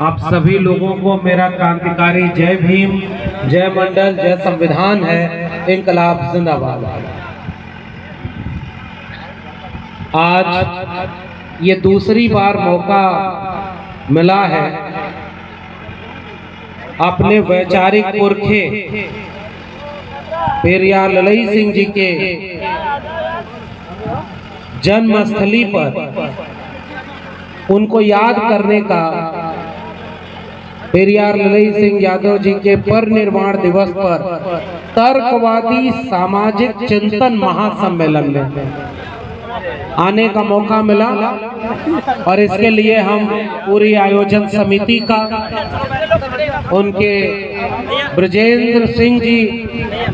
आप सभी लोगों को मेरा क्रांतिकारी जय भीम, जय मंडल, जय संविधान है, इंकलाब जिंदाबाद। आज ये दूसरी बार मौका मिला है अपने वैचारिक पुरखे पेरियार ललई सिंह जी के जन्मस्थली पर उनको याद करने का, पेरियार ललई सिंह यादव जी के परिनिर्वाण दिवस पर तर्कवादी सामाजिक चिंतन महासम्मेलन में आने का मौका मिला। और इसके लिए हम पूरी आयोजन समिति का, उनके ब्रजेंद्र सिंह जी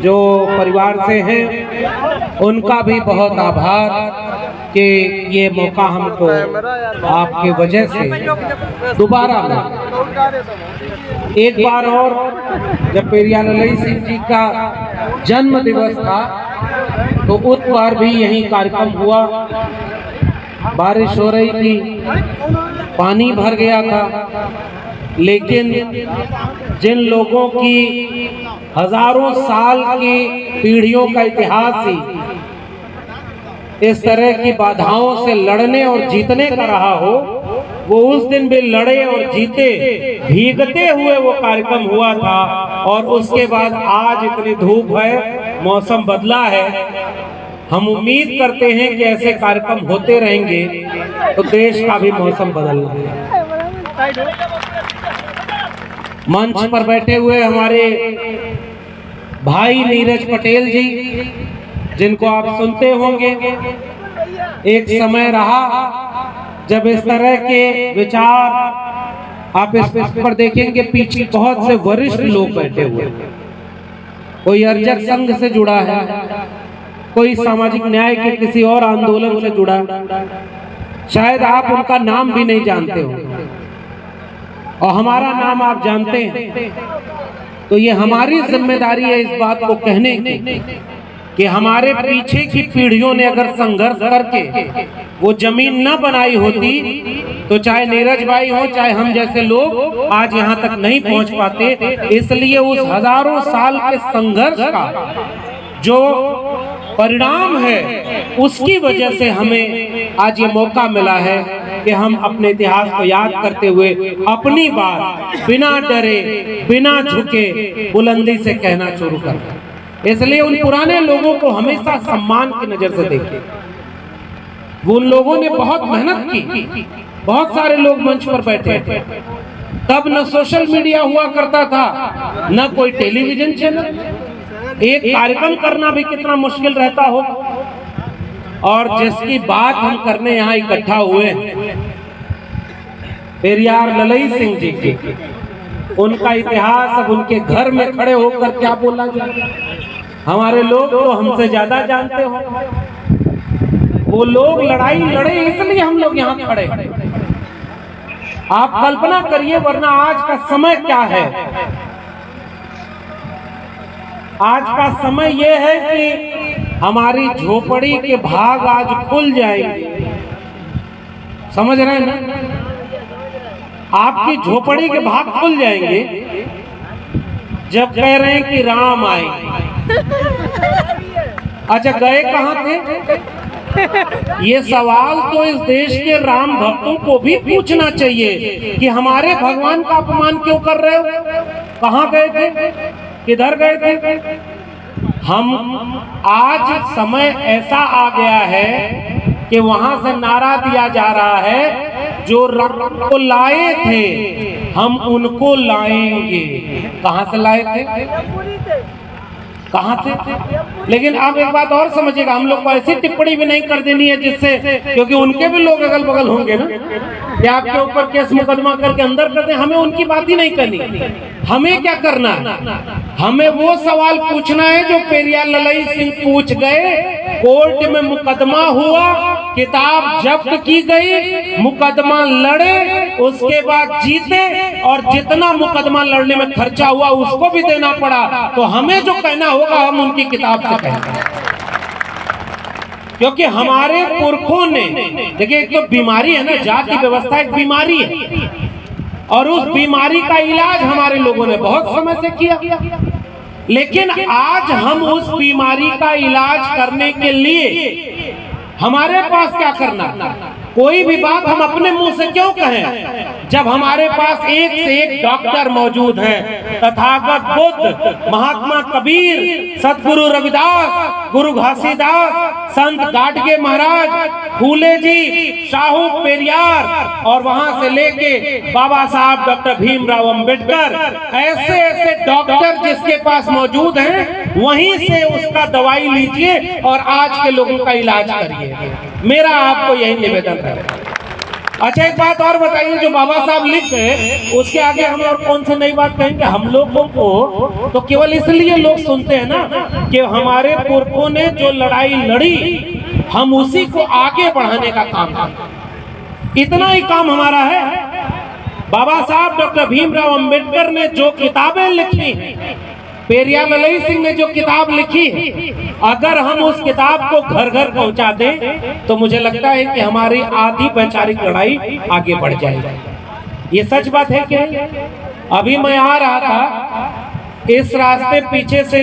जो परिवार से हैं, उनका भी बहुत आभार कि ये मौका हमको आपके वजह से दोबारा मिला। एक बार और जब पेरियार ललई सिंह जी का जन्म दिवस था तो उस बार भी यही कार्यक्रम हुआ। बारिश हो रही थी, पानी भर गया था, लेकिन जिन लोगों की हजारों साल की पीढ़ियों का इतिहास ही इस तरह की बाधाओं से लड़ने और जीतने का रहा हो, वो उस दिन भी लड़े और जीते, भीगते हुए वो कार्यक्रम हुआ था। और उसके बाद आज इतनी धूप है, मौसम बदला है। हम उम्मीद करते हैं कि ऐसे कार्यक्रम होते रहेंगे तो देश का भी मौसम बदलना है। मंच पर बैठे हुए हमारे भाई नीरज पटेल जी, जिनको आप सुनते होंगे, एक समय रहा जब इस तरह के विचार आप इस पर देखेंगे पीछे बहुत से वरिष्ठ लोग बैठे हुए। कोई अर्जक संघ से जुड़ा है, कोई सामाजिक न्याय के किसी और आंदोलन से जुड़ा, शायद आप उनका नाम भी नहीं जानते हो और हमारा नाम आप जानते हैं। तो ये हमारी जिम्मेदारी है इस बात को कहने की कि हमारे पीछे की पीढ़ियों ने अगर संघर्ष करके वो जमीन न बनाई होती तो चाहे नीरज भाई हो, चाहे हम जैसे लोग आज यहाँ तक नहीं पहुँच पाते। इसलिए उस हजारों साल के संघर्ष का जो परिणाम है, उसकी वजह से हमें आज ये मौका मिला है कि हम अपने इतिहास को याद करते हुए अपनी बात बिना डरे, बिना झुके बुलंदी से कहना शुरू करें। इसलिए उन पुराने लोगों को हमेशा सम्मान की नजर से देखें। वो उन लोगों ने बहुत मेहनत की, बहुत सारे लोग मंच पर बैठे। तब न सोशल मीडिया हुआ करता था, न कोई टेलीविजन चैनल। एक कार्यक्रम करना भी कितना मुश्किल रहता हो। और जिसकी बात हम करने यहाँ इकट्ठा हुए, पेरियार ललई सिंह जी की, उनका इतिहास अब उनके घर में खड़े होकर क्या बोला जाए। हमारे लोग तो हमसे ज्यादा जानते हो। वो लोग लड़ाई लड़े इसलिए हम लोग यहाँ खड़े। आप कल्पना करिए, वरना आज का समय क्या है। आज का समय ये है कि हमारी झोपड़ी के भाग आज खुल जाएंगे। समझ रहे हैं ना? आपकी झोपड़ी के भाग खुल जाएंगे जब कह रहे हैं कि राम आए। अच्छा, गए कहां थे? ये सवाल तो इस देश के राम भक्तों को भी पूछना चाहिए कि हमारे भगवान का अपमान क्यों कर रहे हो? कहां गए थे? किधर गए थे? हम आज समय ऐसा आ गया है कि वहां से नारा दिया जा रहा है, जो राम को लाए थे हम उनको लाएंगे। कहां से लाए थे? कहां से? लेकिन आप एक बात और समझिएगा, हम लोग को ऐसी टिप्पणी भी नहीं कर देनी है जिससे, क्योंकि उनके भी लोग अगल बगल होंगे ना कि आपके ऊपर केस मुकदमा करके अंदर कर दें। हमें उनकी बात ही नहीं करनी। हमें क्या करना है? हमें वो सवाल पूछना है जो पेरियार ललई सिंह पूछ गए। कोर्ट में मुकदमा हुआ, किताब जब्त की गई, मुकदमा लड़े, उसके बाद जीते, और जितना मुकदमा लड़ने में खर्चा हुआ उसको भी देना पड़ा। तो हमें जो कहना होगा हम उनकी किताब से कहेंगे, क्योंकि हमारे पुरखों ने, देखिए एक तो बीमारी है ना, जाति व्यवस्था एक बीमारी है। और उस बीमारी का इलाज हमारे लोगों ने बहुत समय से किया। लेकिन आज हम उस बीमारी का इलाज करने के लिए हमारे पास क्या करना, कोई भी बात हम अपने मुंह से क्यों कहें जब हमारे पास एक से एक डॉक्टर मौजूद हैं। तथागत बुद्ध, महात्मा कबीर, सतगुरु रविदास, गुरु घासीदास, संत गाडगे महाराज, फूले जी, साहू पेरियार और वहां से लेके बाबा साहब डॉक्टर भीमराव अंबेडकर, ऐसे ऐसे डॉक्टर जिसके पास मौजूद हैं, वहीं से उसका दवाई लीजिए और आज के लोगों का इलाज करिए। मेरा आपको यही निवेदन है। अच्छा, एक बात और बताइए, जो बाबा साहब लिख गए उसके आगे हम और कौन सी नई बात कहेंगे। हम लोगों को तो केवल इसलिए लोग सुनते हैं ना कि हमारे पुरखों ने जो लड़ाई लड़ी हम उसी को आगे बढ़ाने का काम करते, इतना ही काम हमारा है। बाबा साहब डॉक्टर भीमराव अंबेडकर ने जो किताबें लिखी हैं, पेरियार ललई सिंह ने जो किताब लिखी है, अगर हम उस किताब को घर घर पहुंचा दें तो मुझे लगता है कि हमारी आधी वैचारिक लड़ाई आगे बढ़ जाएगी। ये सच बात है कि अभी मैं आ रहा था, इस रास्ते पीछे से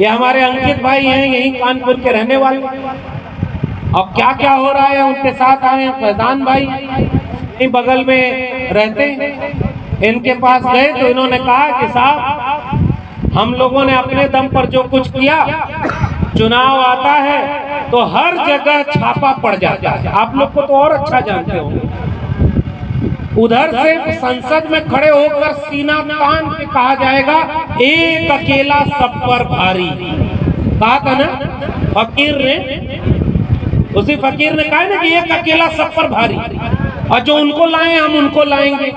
ये हमारे अंकित भाई हैं, यहीं कानपुर के रहने वाले, और क्या क्या हो रहा है उनके साथ आए हैं। फैजान भाई बगल में रहते हैं, इनके पास गए तो इन्होंने कहा कि साहब हम लोगों ने अपने दम पर जो कुछ किया, चुनाव आता है तो हर जगह छापा पड़ जाता है। आप लोग को तो और अच्छा जानते होंगे, उधर से संसद में खड़े होकर सीना तान के कहा जाएगा एक अकेला सब पर भारी। कहा था ना फकीर ने, उसी फकीर ने कहा ना कि एक अकेला सब पर भारी, और जो उनको लाए हम उनको लाएंगे।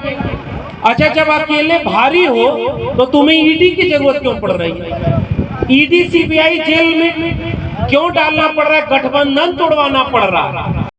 अच्छा, जब अकेले भारी हो तो तुम्हें ईडी की जरूरत क्यों पड़ रही है? ईडी सीबीआई जेल में क्यों डालना पड़ रहा है? गठबंधन तोड़वाना पड़ रहा है।